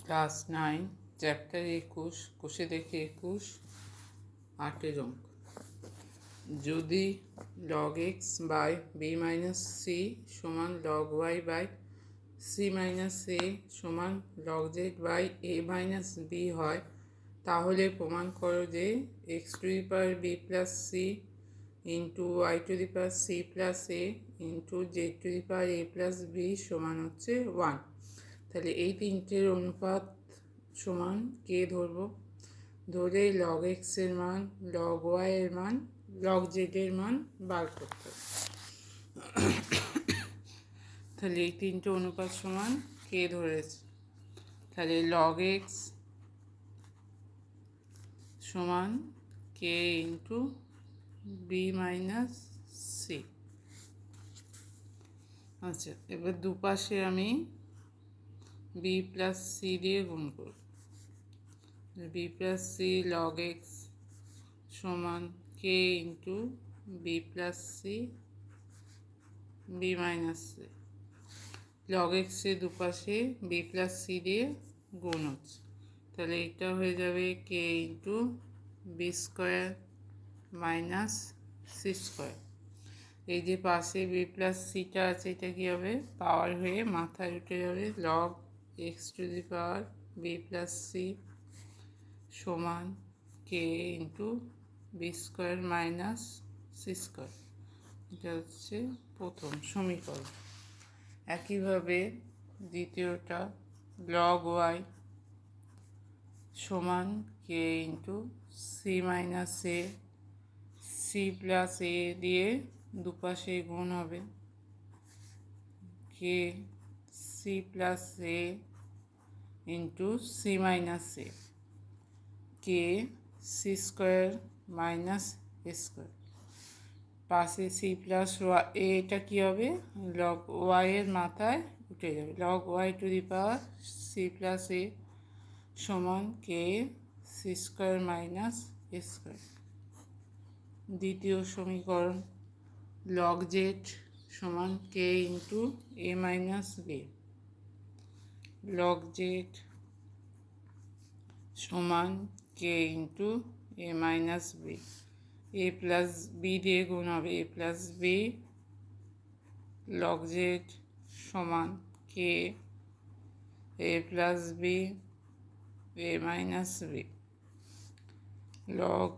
Class 9 chapter 21 কোষে দেখে 21 8 অঙ্ক। যদি log x by b minus c সমান log y by c minus a সমান log z by a minus b হয়, তাহলে প্রমাণ করো যে x to the power b plus c into y to the power c plus a into z to the power a plus b সমান হচ্ছে 1। তাহলে এই তিনটের অনুপাত সমান কে ধরবো? ধরে log x এর মান, log y এর মান, log z এর মান বার করতে হবে। তাহলে এই তিনটে অনুপাত সমান কে ধরেছে? তাহলে log x সমান k into B minus C. আচ্ছা, এবার দুপাশে আমি বি প্লাস সি দিয়ে গুণ করব। B plus c log x সমান k into b plus c b minus c. log x এর দুপাশে বি প্লাস সি দিয়ে গুণ হচ্ছে, তাহলে এটা হয়ে যাবে k into b square minus c square. এই যে পাশে বি প্লাস সিটা আছে, এটা কী হবে? পাওয়ার হয়ে মাথায় উঠে যাবে। log x to the power b plus c সমান k into b square minus c square. এটা হচ্ছে প্রথম সমীকরণ। একইভাবে দ্বিতীয়টা log y সমান k into c minus a, c plus a দিয়ে দুপাশে গুণ হবে, k c plus a into c minus a, k c square minus a square. পাশে সি প্লাস এটা কী হবে? log y এর মাথায় উঠে যাবে। log y to the power c plus a সমান k c square minus a square. দ্বিতীয় সমীকরণ log z সমান k into a minus b. log z সমান k into a minus b. A plus b দিয়ে গুণ হবে, a plus b. log z সমান k a plus b a minus b. log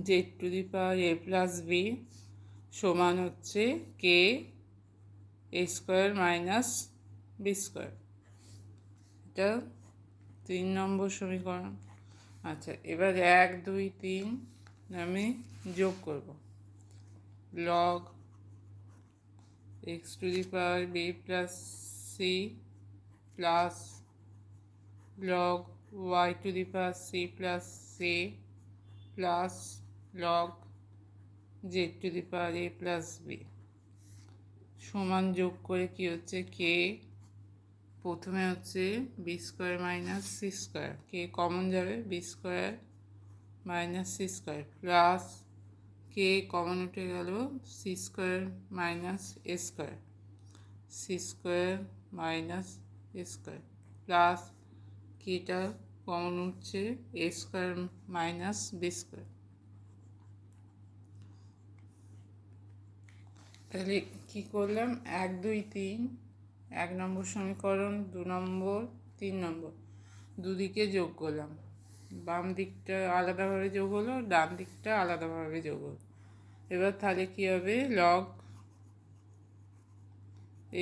z to the power a plus b সমান হচ্ছে k a square minus b square. এটা 3 নম্বর সমীকরণ। আচ্ছা, এবার 1 2 3 আমি যোগ করব। log x to the power b plus c plus log y to the power c plus c plus log z to the power a plus b সমান যোগ করে কি হচ্ছে? কে প্রথমে হচ্ছে b square minus c square, k common যাবে, b square minus c square plus k common উঠে গেল c square minus a square, c square minus a square plus কেটা কমন উঠছে a square minus b square. তাহলে কী করলাম? 1 2 3 1 নম্বর সমীকরণ, 2 নম্বর, 3 নম্বর দুদিকে যোগ করলাম। বাম দিকটা আলাদাভাবে যোগ হলো, ডান দিকটা আলাদাভাবে যোগ হলো। এবার তাহলে কী হবে? log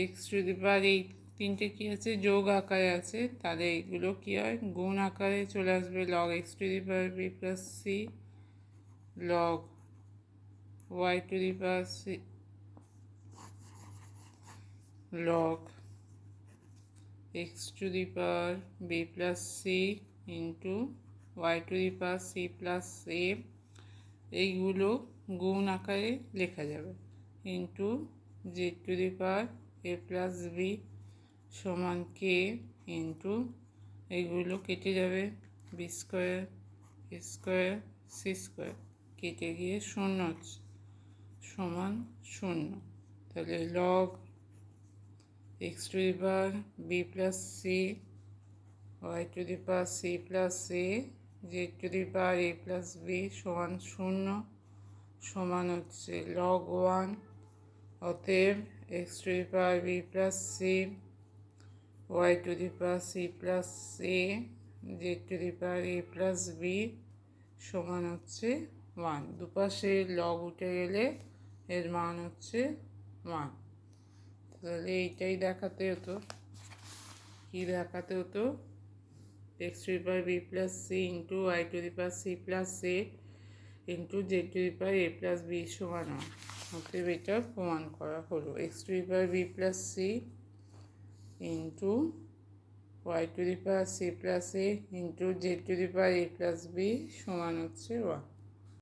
এক্স টু দি পাওয়ার এই তিনটে কী আছে? যোগ আকারে আছে, তাহলে এইগুলো কী হয়? গুণ আকারে চলে আসবে। log x to the power b plus c log y to the power c log x to the power b plus c into y to the power c plus a, এইগুলো গুণ আকারে লেখা যাবে, into z to the power a plus b সমান k into এইগুলো কেটে যাবে, b square a square c square কেটে গিয়ে শূন্য হচ্ছে সমান শূন্য। তাহলে log x to the power b plus c y to the power c plus a z to the power a plus b সমান 0 সমান হচ্ছে লগ 1। অতএব x to the power b plus c y to the power c plus a z to the power a plus b সমান হচ্ছে 1। দুপাশে log উঠে গেলে এর মান হচ্ছে 1। তাহলে এইটাই দেখাতে হতো। কি দেখাতে হতো? X to the power b plus c into y to the power c plus a into z to the power a plus b সমান 1। অতএব এটা প্রমাণ করা হলো। X to the power b plus c into y to the power c plus a into z to the power a plus b সমান হচ্ছে 1।